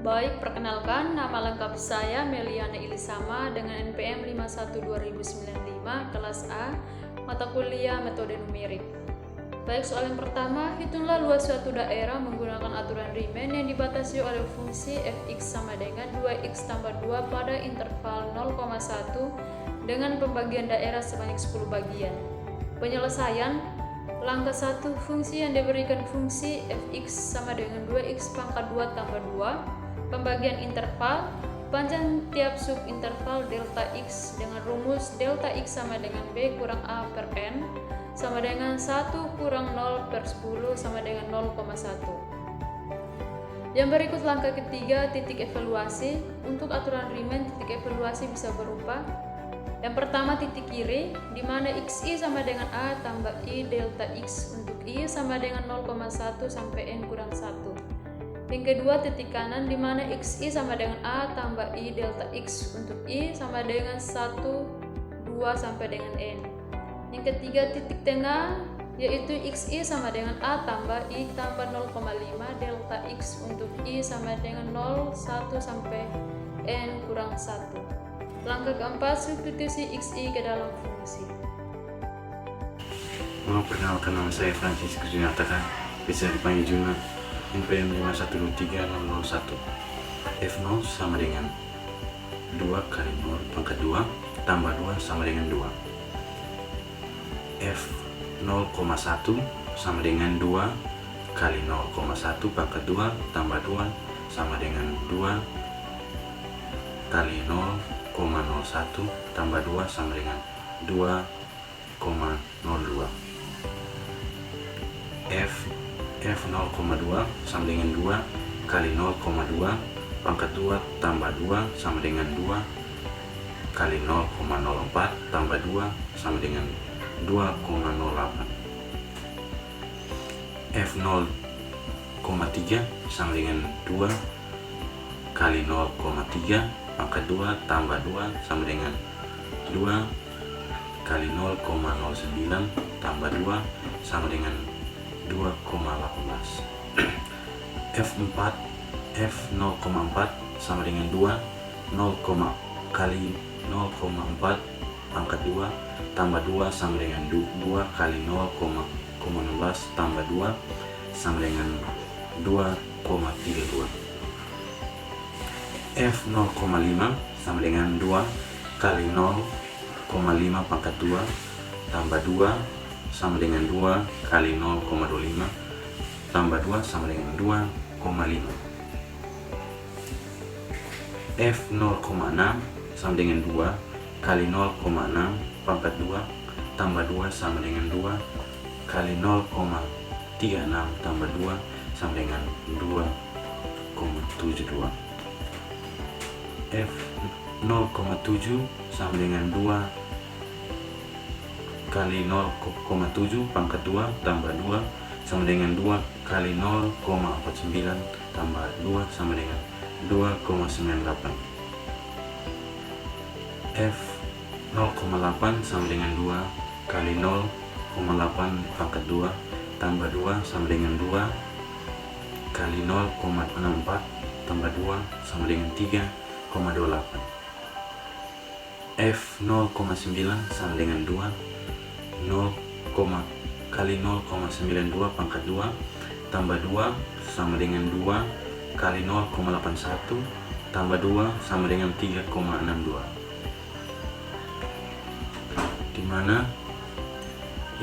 Baik, perkenalkan, nama lengkap saya Meliana Ilisama dengan NPM 51/2095, kelas A, mata kuliah metode numerik. Baik, soal yang pertama, hitunglah luas suatu daerah menggunakan aturan Riemann yang dibatasi oleh fungsi fx sama dengan 2x tambah 2 pada interval 0,1 dengan pembagian daerah sebanyak 10 bagian. Penyelesaian, langkah 1, fungsi yang diberikan fungsi fx sama dengan 2x pangkat 2 tambah 2, pembagian interval, panjang tiap subinterval delta x dengan rumus delta x sama dengan b kurang a per n sama dengan 1 kurang 0 per 10 sama dengan 0,1. Yang berikut langkah ketiga, titik evaluasi. Untuk aturan Riemann, titik evaluasi bisa berupa: yang pertama, titik kiri, di mana xi sama dengan a tambah i delta x untuk i sama dengan 0,1 sampai n kurang 1. Yang kedua, titik kanan, di mana xi sama dengan a tambah i delta x untuk i sama dengan 1, 2 sampai dengan n. Yang ketiga, titik tengah, yaitu xi sama dengan a tambah i tambah 0,5 delta x untuk i sama dengan 0, 1 sampai n kurang 1. Langkah keempat, substitusi xi ke dalam fungsi. Perkenalkan, nama saya Francisco Junataka, bisa dipanggil Juna, NPM 5123-001. F0 sama dengan 2 kali 0 pangkat 2 tambah 2 sama dengan 2. F0,1 sama dengan 2 kali 0,1 pangkat 2 tambah 2 sama dengan 2 kali 0,01 tambah 2 sama dengan 2,02. F0,2 sama dengan 2 kali 0,2 pangkat 2 tambah 2 sama dengan 2 kali 0,04 tambah 2 sama dengan 2,08. F0,3 sama dengan 2 kali 0,3 pangkat 2 tambah 2 sama dengan 2 kali 0,09 tambah 2 sama dengan 2,18. F0,4 sama dengan 2 kali 0,4 pangkat 2 tambah 2 sama dengan 2 kali 0,16 tambah 2 sama dengan 2,32. F0,5 sama dengan 2 kali 0,5 pangkat 2 tambah 2 sama dengan 2 kali 0,25 tambah 2 sama dengan 2,5. F0,6 sama dengan 2 kali 0,6 pangkat 2 tambah 2 sama dengan 2 kali 0,36 tambah 2 sama dengan 2,72. F0,7 sama dengan 2 kali 0,7 pangkat 2 tambah 2 sama dengan 2 kali 0,49 tambah 2 sama dengan 2,98. F0,8 sama dengan 2 kali 0,8 pangkat 2 tambah 2 sama dengan 2 kali 0,64 tambah 2 sama dengan 3,28. F0,9 sama dengan 2 kali 0,92 pangkat 2 tambah 2 sama dengan 2 kali 0,81 tambah 2 sama dengan 3,62, di mana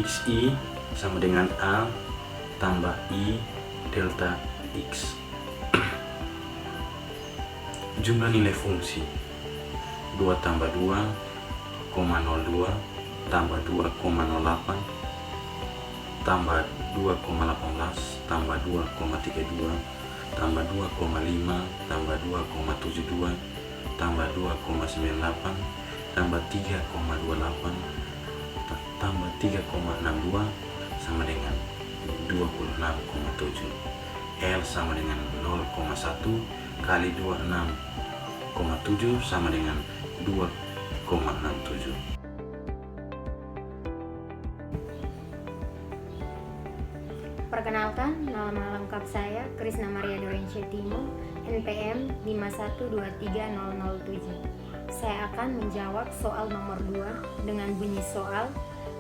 xi sama dengan a tambah i delta x. Jumlah nilai fungsi 2 tambah 2,02 tambah 2,08 tambah 2,18 tambah 2,32 tambah 2,5 tambah 2,72 tambah 2,98 tambah 3,28 tambah 3,62 sama dengan 26,7. L sama dengan 0,1 kali 26,7 sama dengan 2,67. Perkenalkan, nama lengkap saya Krisna Maria Dorensyetimo, NPM 5123007. Saya akan menjawab soal nomor 2 dengan bunyi soal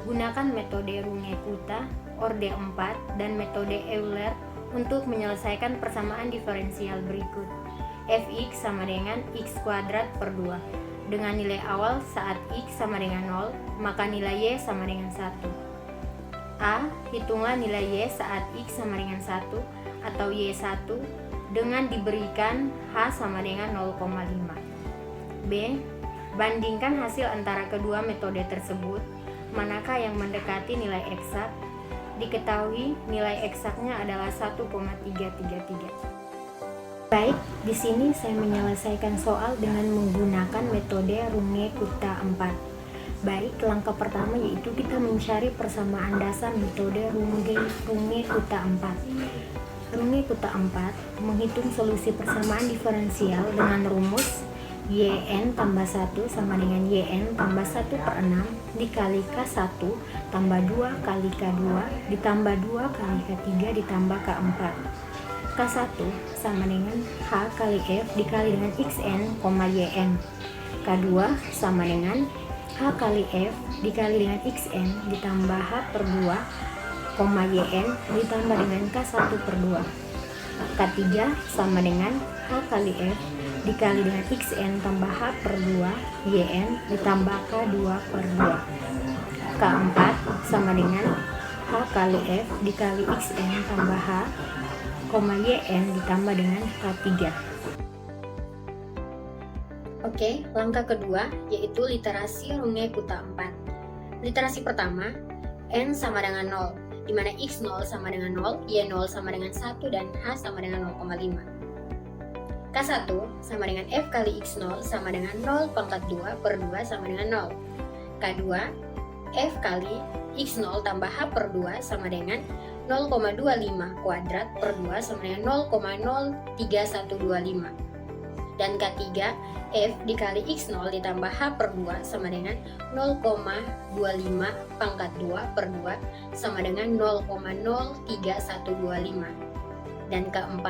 gunakan metode Runge-Kutta, Orde 4, dan metode Euler untuk menyelesaikan persamaan diferensial berikut. Fx sama dengan x kuadrat per 2. Dengan nilai awal saat x sama dengan 0, maka nilai y sama dengan 1. A. Hitunglah nilai y saat x sama dengan 1 atau y1 dengan diberikan h sama dengan 0,5. B. Bandingkan hasil antara kedua metode tersebut, manakah yang mendekati nilai eksak. Diketahui nilai eksaknya adalah 1,333. Baik, di sini saya menyelesaikan soal dengan menggunakan metode Runge-Kutta 4. Baik, langkah pertama yaitu kita mencari persamaan dasar metode Runge-Kutta 4. Runge-Kutta 4 menghitung solusi persamaan diferensial dengan rumus yn tambah 1 sama dengan yn tambah 1 per 6 dikali k1 tambah 2 kali k2 ditambah 2 kali k3 ditambah k4. K1 sama dengan h kali f dikali dengan xn, yn. K2 sama dengan h kali f dikali dengan xn ditambah h per 2, yn ditambah dengan k1 per 2. K3 sama dengan h kali f dikali dengan xn tambah h per 2, yn ditambah k2 per 2. K4 sama dengan h kali f dikali xn tambah h, yn ditambah dengan k3. Oke, langkah kedua yaitu literasi Runge-Kutta 4. Literasi pertama, n sama dengan 0, di mana x0 sama dengan 0, y0 sama dengan 1, dan h sama dengan 0,5. K1 sama dengan f kali x0 sama dengan 0 pangkat 2 per 2 sama dengan 0. K2, f kali x0 tambah h per 2 sama dengan 0,25 kuadrat per 2 sama dengan 0,03125. Dan K3, f dikali x0 ditambah h per 2 sama dengan 0,25 pangkat 2 per 2 sama dengan 0,03125. Dan K4,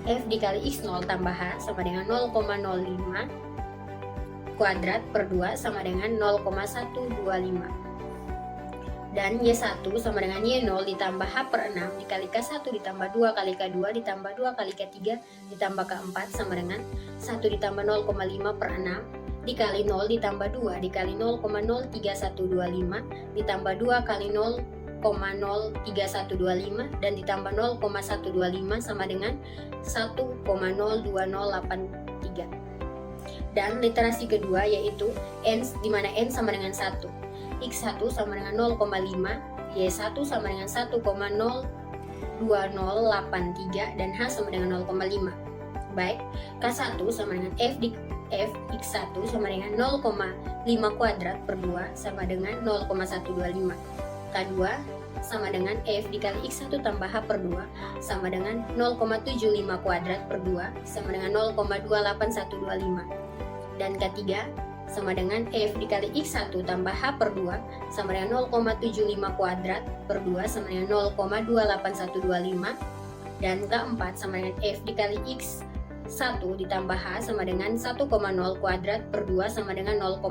f dikali x0 tambah h sama dengan 0,05 kuadrat per 2 sama dengan 0,125. Dan y1 sama dengan y0 ditambah h per 6 dikali k1 ditambah 2 kali k2 ditambah 2 kali k3 ditambah k4 sama dengan 1 ditambah 0,5 per 6 dikali 0 ditambah 2 dikali 0,03125 ditambah 2 kali 0,03125 dan ditambah 0,125 sama dengan 1,02083. Dan literasi kedua yaitu n, di mana n sama dengan 1, x1 sama dengan 0,5, y1 sama dengan 1,02083 dan h sama dengan 0,5. Baik, k1 sama dengan f x1 sama dengan 0,5 kuadrat per 2 sama dengan 0,125. K2 sama dengan f dikali x1 tambah h per 2 sama dengan 0,75 kuadrat per 2 sama dengan 0,28125. Dan K3 sama dengan f dikali x1 tambah h per 2 sama dengan 0,75 kuadrat per 2 sama dengan 0,28125. Dan K4 sama dengan f dikali x1 ditambah h sama dengan 1,0 kuadrat per 2 sama dengan 0,5.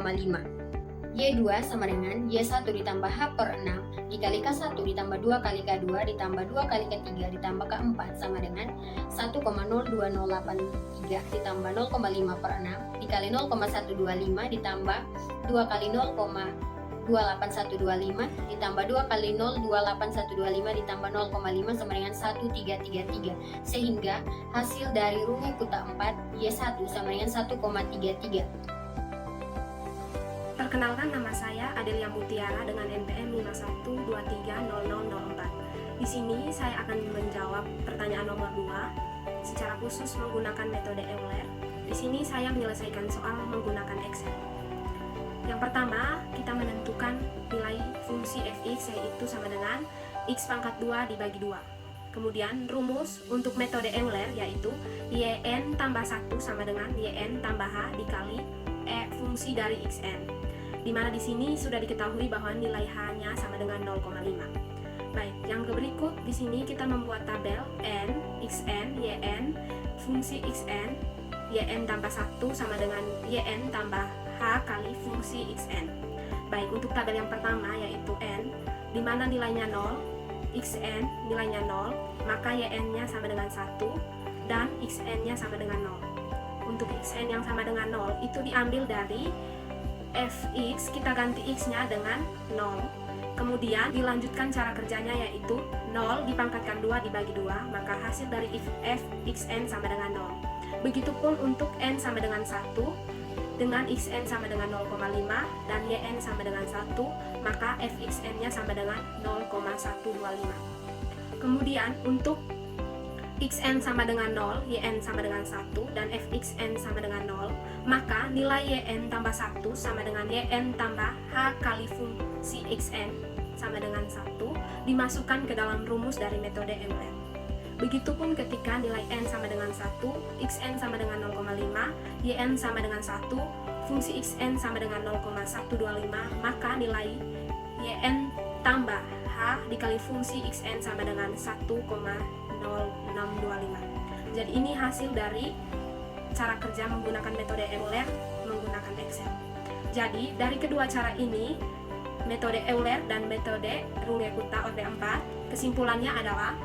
Y2 sama dengan Y1 ditambah H per 6 dikali K1 ditambah 2 kali K2 ditambah 2 kali K3 ditambah K4 sama dengan 1,02083 ditambah 0,5 per 6 dikali 0,125 ditambah 2 kali 0,28125 ditambah 2 kali 0,28125 ditambah 0,5 sama dengan 1333, sehingga hasil dari Runge-Kutta 4 Y1 sama dengan 1,33. Perkenalkan, nama saya Adelia Mutiara dengan NPM 5123004. Di sini saya akan menjawab pertanyaan nomor 2 secara khusus menggunakan metode Euler. Di sini saya menyelesaikan soal menggunakan Excel. Yang pertama, kita menentukan nilai fungsi fx yaitu sama dengan x pangkat 2 dibagi 2. Kemudian rumus untuk metode Euler yaitu yn tambah 1 sama dengan yn tambah h dikali fungsi dari xn. Dimana di sini sudah diketahui bahwa nilai h-nya sama dengan 0,5. Baik, yang berikut di sini kita membuat tabel n, xn, yn, fungsi xn, yn tambah 1 sama dengan yn tambah h kali fungsi xn. Baik, untuk tabel yang pertama yaitu n, di mana nilainya 0, xn nilainya 0, maka yn-nya sama dengan 1 dan xn-nya sama dengan 0. Untuk xn yang sama dengan 0 itu diambil dari fx, kita ganti x-nya dengan 0. Kemudian dilanjutkan cara kerjanya yaitu 0 dipangkatkan 2 dibagi 2, maka hasil dari fxn sama dengan 0. Begitupun untuk n sama dengan 1, dengan xn sama dengan 0,5 dan yn sama dengan 1, maka fxn-nya sama dengan 0,125. Kemudian untuk xn sama dengan 0, yn sama dengan 1, dan fxn sama dengan 0, maka nilai yn tambah 1 sama dengan yn tambah h kali fungsi xn sama dengan 1 dimasukkan ke dalam rumus dari metode Euler. Begitupun ketika nilai n sama dengan 1, xn sama dengan 0,5, yn sama dengan 1, fungsi xn sama dengan 0,125, maka nilai yn tambah h dikali fungsi xn sama dengan 1,0625. Jadi ini hasil dari cara kerja menggunakan metode Euler menggunakan Excel. Jadi dari kedua cara ini, metode Euler dan metode Runge-Kutta orde 4, kesimpulannya adalah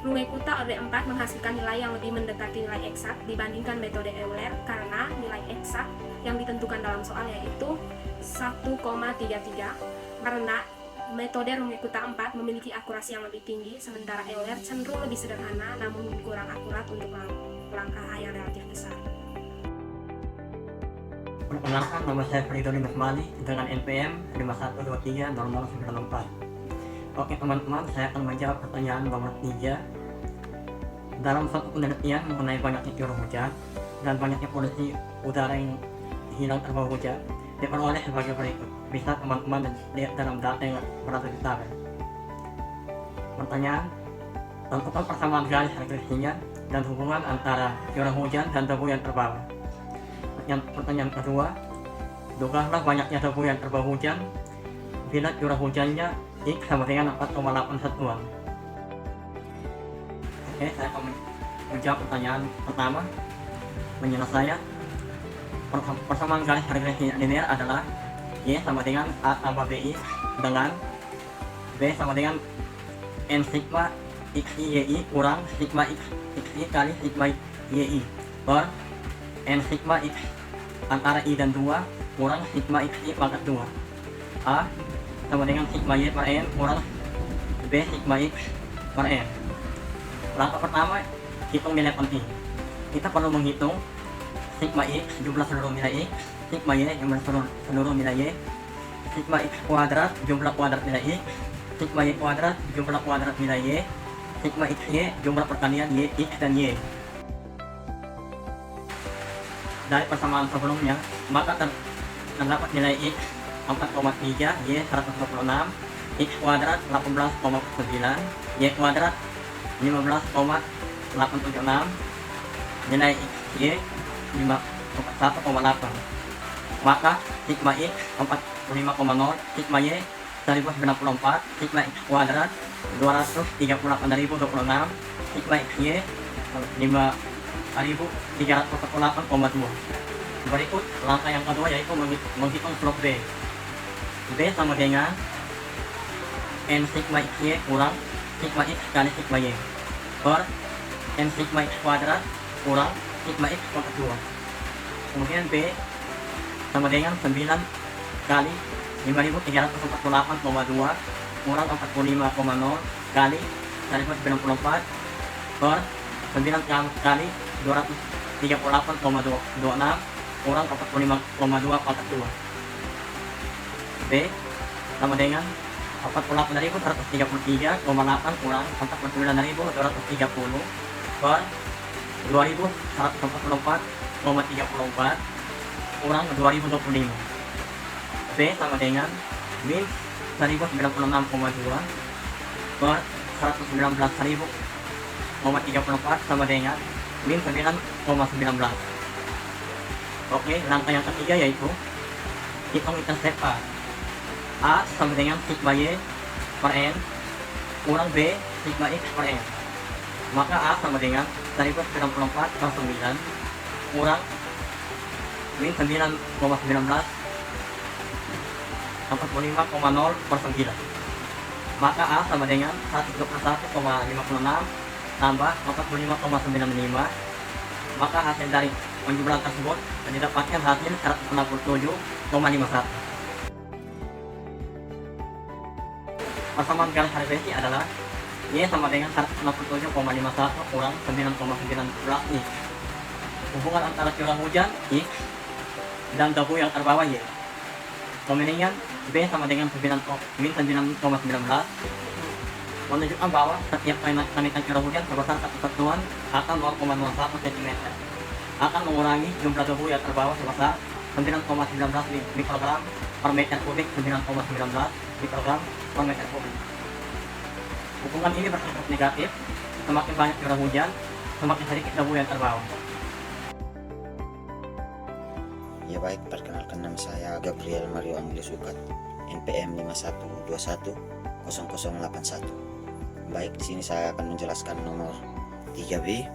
Runge-Kutta orde 4 menghasilkan nilai yang lebih mendekati nilai eksak dibandingkan metode Euler karena nilai eksak yang ditentukan dalam soal yaitu 1,33, karena metode Runge-Kutta 4 memiliki akurasi yang lebih tinggi, sementara Euler cenderung lebih sederhana namun kurang akurat untuk langkah yang relatif besar. Perkenalkan, nama saya Fridolin Nukmali dengan NPM 51230094. Oke teman-teman, saya akan menjawab pertanyaan nomor 3. Dalam suatu penelitian mengenai banyaknya curah hujan dan banyaknya polusi udara yang hilang terbawa hujan diperoleh sebagai berikut. Bisa teman-teman lihat dalam data yang berada di tabel. Pertanyaan, tentukan persamaan garis regresinya dan hubungan antara curah hujan dan debu yang terbawa. Pertanyaan kedua, dugalah banyaknya debu yang terbawa hujan bila curah hujannya X sama dengan 4,8 satuan. Oke, saya akan menjawab pertanyaan pertama. Penyelesaian persamaan garis regresi linear adalah Y sama dengan A tambah BI dengan B sama dengan N sigma XI YI kurang sigma XI kali sigma YI per N sigma X antara I dan 2 kurang sigma XI pangkat 2. A sama dengan sigma Y per N kurang B sigma X per N. Langkah pertama, hitung nilai penting. Kita perlu menghitung sigma X jumlah seluruh nilai X, sigma Y jumlah seluruh nilai Y, sigma X kuadrat jumlah kuadrat nilai X, sigma Y kuadrat jumlah kuadrat nilai Y, sigma XY jumlah perkalian Y, X dan Y. Dari persamaan sebelumnya, maka terdapat nilai X 4,3, Y 126, X kuadrat 18,9, Y kuadrat 15,876, nilai XY 1,8. Maka sigma X 45,0, sigma Y 1094, sigma X kuadrat 238.026, sigma XY 5.348,2. Berikut langkah yang kedua yaitu menghitung slope B. B sama dengan N sigma XY kurang sigma X kali sigma Y per N sigma X kuadrat kurang sigma X pangkat 2. Kemudian B sama dengan 9 kali 5.348,2 kurang 45,0 kali 1094 per 9 kali 238,26 kurang 45,2 pangkat 2. B sama dengan 48.133,8 kurang 49.230 per 2.144,34 kurang 2025. B sama dengan min 1096,2 per 119.034 sama dengan min 9,19. Oke, langkah yang ketiga yaitu hitung intercept A. A sama dengan sigma Y per N kurang B sigma X per M. Maka A sama dengan 1094 per 9 kurang min 9,19 45,0 per 9. Maka A sama dengan 121,56 tambah 45,95. Maka hasil dari penjumlahan tersebut didapatkan hasil 167,51. Persamaan garis frekuensi adalah Y sama dengan 167,51 kurang 9,19 I. Hubungan antara curah hujan I dan debu yang terbawa Y. Pemilihan B sama dengan 9,19 menunjukkan bahwa setiap kenaikan curah hujan sebesar satu satuan akan 0,01 cm akan mengurangi jumlah debu yang terbawa sebesar 9,19 mikrogram per meter kubik 9,19 mikrogram per meter kubik. Hubungan ini bersifat negatif, semakin banyak curah hujan, semakin sedikit debu yang terbawa. Ya baik, perkenalkan nama saya Gabriel Mario Angelis Ukat, NPM 51210081. Baik, di sini saya akan menjelaskan nomor 3B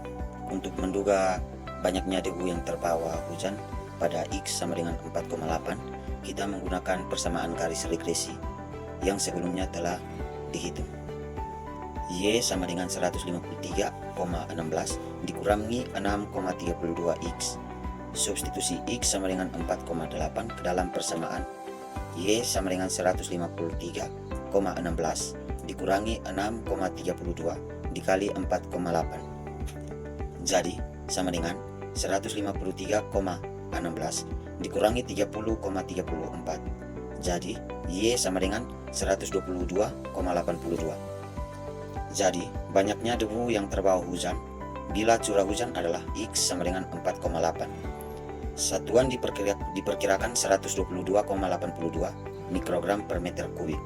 untuk menduga banyaknya debu yang terbawa hujan pada X sama dengan 4,8. Kita menggunakan persamaan garis regresi yang sebelumnya telah dihitung. Y sama dengan 153,16 dikurangi 6,32X. Substitusi X sama dengan 4,8 ke dalam persamaan Y sama dengan 153,16 dikurangi 6,32 dikali 4,8. Jadi sama dengan 153,16 dikurangi 30,34. Jadi Y sama dengan 122,82. Jadi banyaknya debu yang terbawa hujan bila curah hujan adalah X sama dengan 4,8. Satuan diperkirakan 122,82 mikrogram per meter kubik.